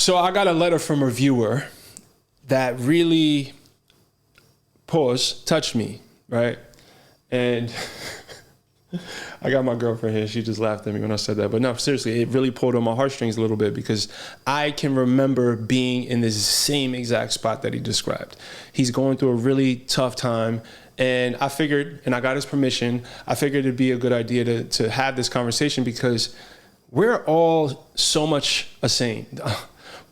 So I got a letter from a viewer that really, touched me, right? And I got my girlfriend here. She just laughed at me when I said that. But no, seriously, it really pulled on my heartstrings a little bit because I can remember being in this same exact spot that he described. He's going through a really tough time. And I figured, and I got his permission, I figured it'd be a good idea to have this conversation because we're all so much the same.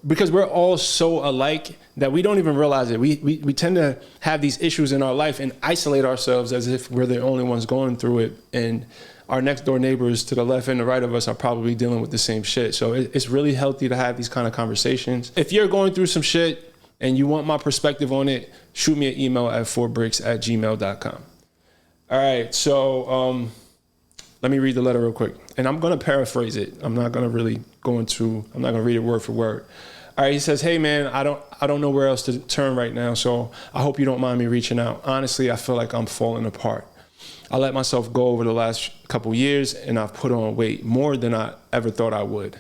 Because we're all so alike that we don't even realize it. We tend to have these issues in our life and isolate ourselves as if we're the only ones going through it. And our next door neighbors to the left and the right of us are probably dealing with the same shit. So it's really healthy to have these kind of conversations. If you're going through some shit and you want my perspective on it, shoot me an email at forbrix@gmail.com. All right, so let me read the letter real quick. And I'm gonna paraphrase it. I'm not gonna read it word for word. All right, he says, hey man, I don't know where else to turn right now, so I hope you don't mind me reaching out. Honestly, I feel like I'm falling apart. I let myself go over the last couple years and I've put on weight more than I ever thought I would.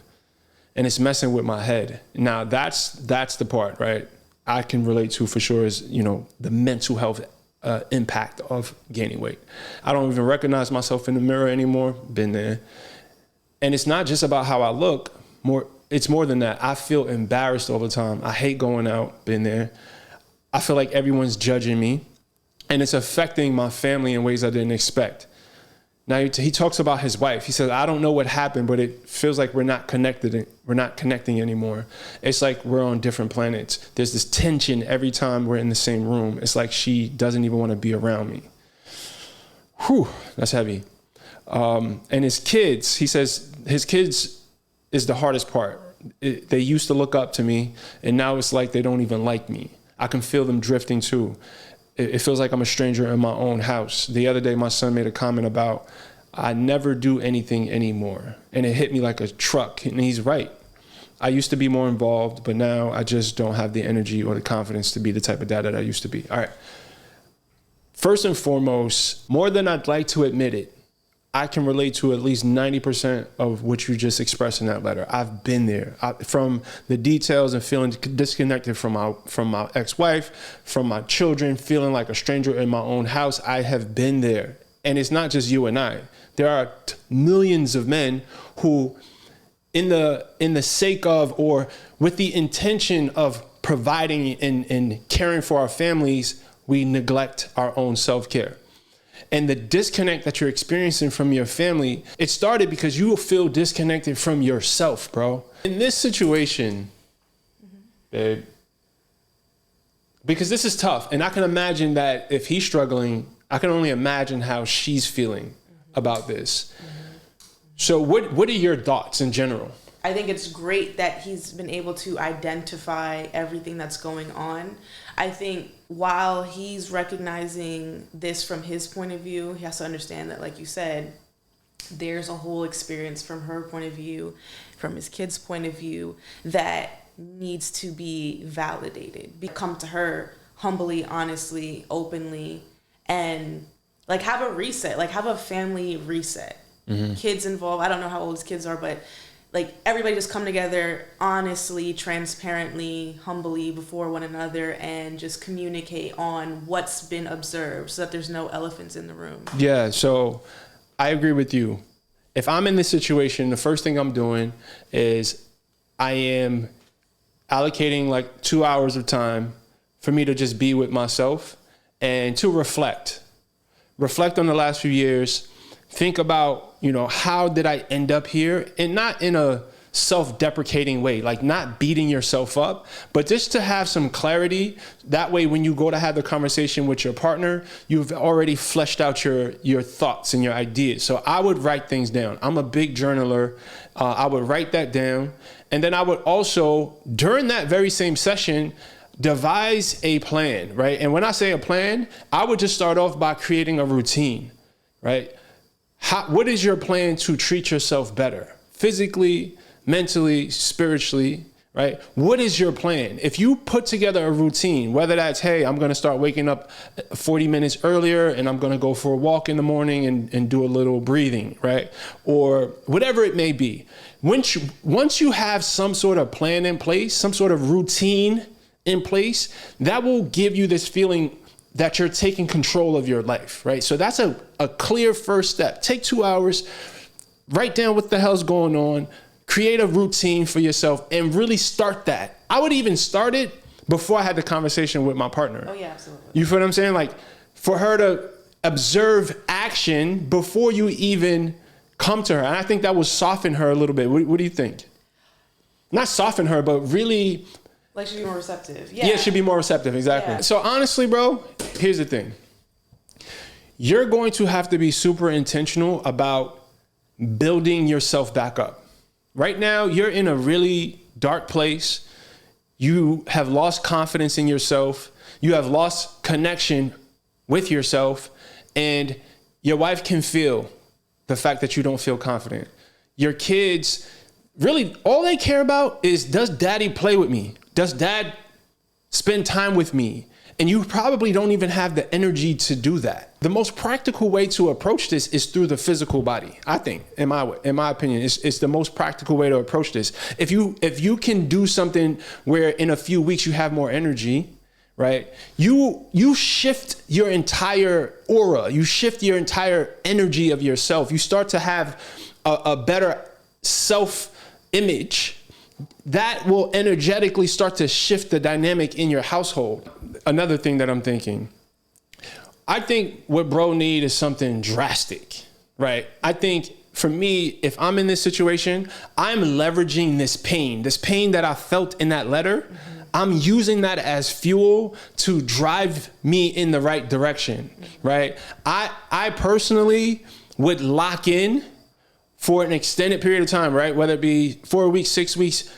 And it's messing with my head. Now that's the part, right? I can relate to for sure is, the mental health impact of gaining weight. I don't even recognize myself in the mirror anymore. Been there. And it's not just about how I look. It's more than that. I feel embarrassed all the time. I hate going out. Been there. I feel like everyone's judging me. And it's affecting my family in ways I didn't expect. Now he talks about his wife. He says, I don't know what happened, but it feels like we're not connected. We're not connecting anymore. It's like we're on different planets. There's this tension every time we're in the same room. It's like she doesn't even want to be around me. Whew, that's heavy. And his kids, he says, his kids is the hardest part. They used to look up to me, and now it's like they don't even like me. I can feel them drifting too. It feels like I'm a stranger in my own house. The other day, my son made a comment about, I never do anything anymore. And it hit me like a truck, and he's right. I used to be more involved, but now I just don't have the energy or the confidence to be the type of dad that I used to be. All right. First and foremost, more than I'd like to admit it, I can relate to at least 90% of what you just expressed in that letter. I've been there. From the details and feeling disconnected from my ex-wife, from my children, feeling like a stranger in my own house. I have been there. And it's not just you and I. There are millions of men who, in the sake of, or with the intention of providing and caring for our families, we neglect our own self-care. And the disconnect that you're experiencing from your family, it started because you feel disconnected from yourself, bro. In this situation, babe, because this is tough. And I can imagine that if he's struggling, I can only imagine how she's feeling about this. So what are your thoughts in general? I think it's great that he's been able to identify everything that's going on. I think while he's recognizing this from his point of view, he has to understand that, like you said, there's a whole experience from her point of view, from his kid's point of view, that needs to be validated. Come to her humbly, honestly, openly, and like have a reset, like have a family reset. Mm-hmm. Kids involved. I don't know how old his kids are, but like everybody just come together honestly, transparently, humbly before one another and just communicate on what's been observed so that there's no elephants in the room. Yeah, so I agree with you. If I'm in this situation, the first thing I'm doing is I am allocating like 2 hours of time for me to just be with myself and to reflect on the last few years. Think about, how did I end up here? And not in a self-deprecating way, like not beating yourself up, but just to have some clarity. That way, when you go to have the conversation with your partner, you've already fleshed out your thoughts and your ideas. So I would write things down. I'm a big journaler. I would write that down. And then I would also, during that very same session, devise a plan, right? And when I say a plan, I would just start off by creating a routine, right? What is your plan to treat yourself better? Physically, mentally, spiritually, right? What is your plan? If you put together a routine, whether that's, hey, I'm going to start waking up 40 minutes earlier and I'm going to go for a walk in the morning and do a little breathing, right? Or whatever it may be. once you have some sort of plan in place, some sort of routine in place, that will give you this feeling that you're taking control of your life, right? So that's a clear first step. Take 2 hours, write down what the hell's going on, create a routine for yourself, and really start that. I would even start it before I had the conversation with my partner. Oh, yeah, absolutely. You feel what I'm saying? Like, for her to observe action before you even come to her. And I think that will soften her a little bit. What do you think? Not soften her, but really... Like, she'd be more receptive. Yeah, she'd be more receptive, exactly. Yeah. So honestly, bro, here's the thing. You're going to have to be super intentional about building yourself back up. Right now, you're in a really dark place. You have lost confidence in yourself. You have lost connection with yourself. And your wife can feel the fact that you don't feel confident. Your kids, really, all they care about is, does daddy play with me? Does dad spend time with me? And you probably don't even have the energy to do that. The most practical way to approach this is through the physical body. I think, in my opinion, it's the most practical way to approach this. If you can do something where in a few weeks you have more energy, right? You shift your entire aura. You shift your entire energy of yourself. You start to have a better self-image that will energetically start to shift the dynamic in your household. Another thing that I'm thinking, I think what bro need is something drastic, right? I think for me, if I'm in this situation, I'm leveraging this pain that I felt in that letter. I'm using that as fuel to drive me in the right direction, right? I personally would lock in for an extended period of time, right? Whether it be 4 weeks, 6 weeks,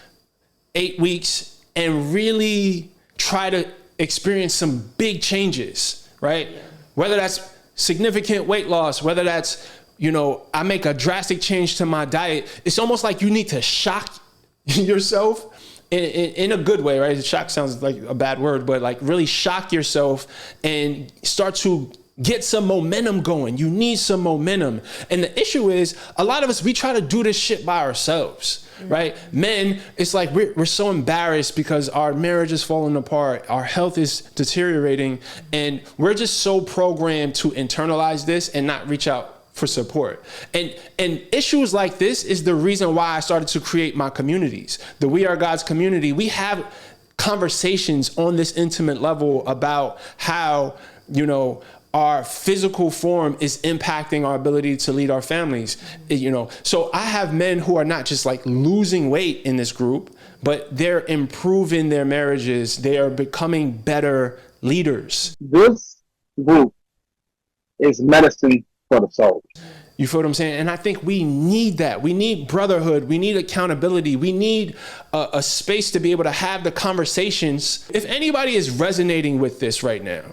8 weeks, and really try to experience some big changes, right? Yeah. Whether that's significant weight loss, whether that's, I make a drastic change to my diet. It's almost like you need to shock yourself in a good way, right? Shock sounds like a bad word, but like really shock yourself and start to get some momentum going. You need some momentum. And the issue is, a lot of us, we try to do this shit by ourselves, right? Men, it's like we're so embarrassed because our marriage is falling apart, our health is deteriorating, and we're just so programmed to internalize this and not reach out for support. And issues like this is the reason why I started to create my communities. The We Are God's community. We have conversations on this intimate level about how, our physical form is impacting our ability to lead our families, So I have men who are not just like losing weight in this group, but they're improving their marriages. They are becoming better leaders. This group is medicine for the soul. You feel what I'm saying? And I think we need that. We need brotherhood. We need accountability. We need a space to be able to have the conversations. If anybody is resonating with this right now,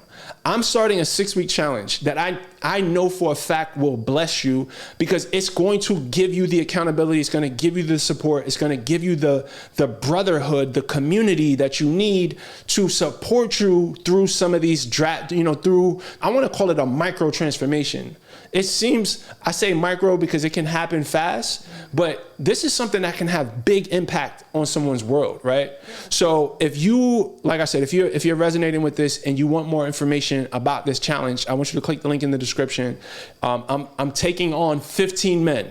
I'm starting a 6-week challenge that I know for a fact will bless you, because it's going to give you the accountability. It's going to give you the support. It's going to give you the brotherhood, the community that you need to support you through some of these through, I want to call it a micro transformation. It seems, I say micro because it can happen fast, but this is something that can have big impact on someone's world, right? So if you, like I said, if you're resonating with this and you want more information about this challenge, I want you to click the link in the description. I'm taking on 15 men,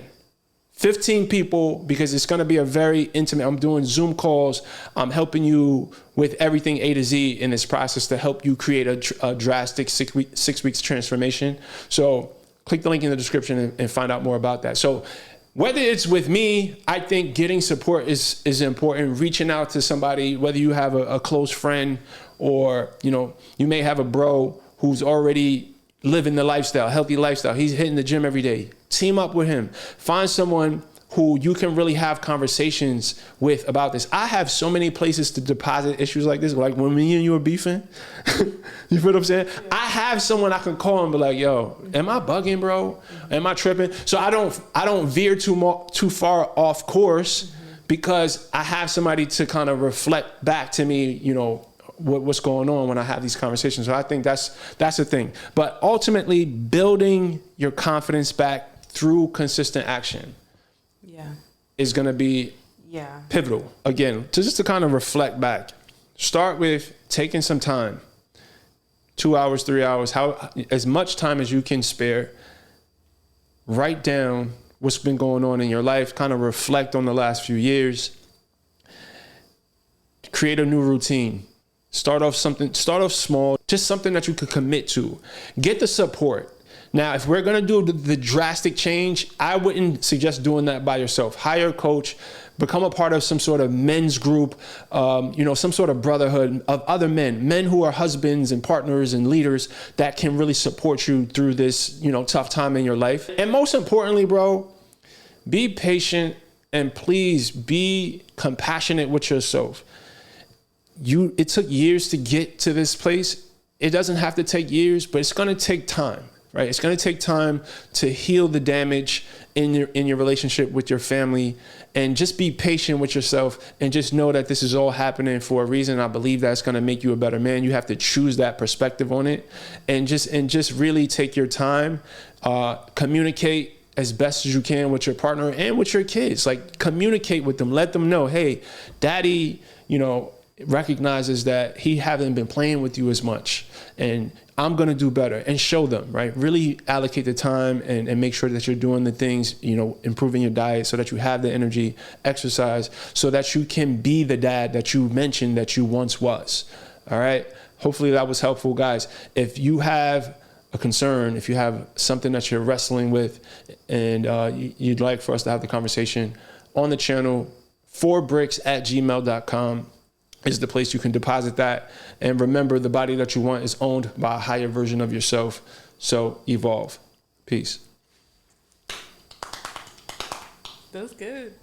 15 people, because it's going to be a very intimate, I'm doing Zoom calls. I'm helping you with everything A to Z in this process to help you create a drastic 6 weeks transformation. So click the link in the description and find out more about that. So whether it's with me, I think getting support is important. Reaching out to somebody, whether you have a close friend or, you may have a bro who's already living the lifestyle, healthy lifestyle. He's hitting the gym every day. Team up with him. Find someone who you can really have conversations with about this. I have so many places to deposit issues like this. Like when me and you are beefing, you feel what I'm saying? I have someone I can call and be like, yo, am I bugging, bro? Am I tripping? So I don't veer too far off course, because I have somebody to kind of reflect back to me, what's going on when I have these conversations. So I think that's the thing. But ultimately, building your confidence back through consistent action. Yeah. is going to be pivotal. Again, just to kind of reflect back, start with taking some time, 2 hours, 3 hours, as much time as you can spare. Write down what's been going on in your life, kind of reflect on the last few years. Create a new routine. Start off small, just something that you could commit to. Get the support. Now, if we're going to do the drastic change, I wouldn't suggest doing that by yourself. Hire a coach, become a part of some sort of men's group, some sort of brotherhood of other men who are husbands and partners and leaders that can really support you through this, tough time in your life. And most importantly, bro, be patient and please be compassionate with yourself. It took years to get to this place. It doesn't have to take years, but it's going to take time, right? It's going to take time to heal the damage in your relationship with your family, and just be patient with yourself and just know that this is all happening for a reason. I believe that's going to make you a better man. You have to choose that perspective on it, and just really take your time, communicate as best as you can with your partner and with your kids. Like, communicate with them, let them know, hey, daddy, recognizes that he hasn't been playing with you as much, and I'm going to do better, and show them, right? Really allocate the time and make sure that you're doing the things, improving your diet so that you have the energy, exercise, so that you can be the dad that you mentioned that you once was. All right. Hopefully that was helpful, guys. If you have a concern, if you have something that you're wrestling with and you'd like for us to have the conversation on the channel, 4brix@gmail.com. is the place you can deposit that. And remember, the body that you want is owned by a higher version of yourself. So evolve. Peace. That was good.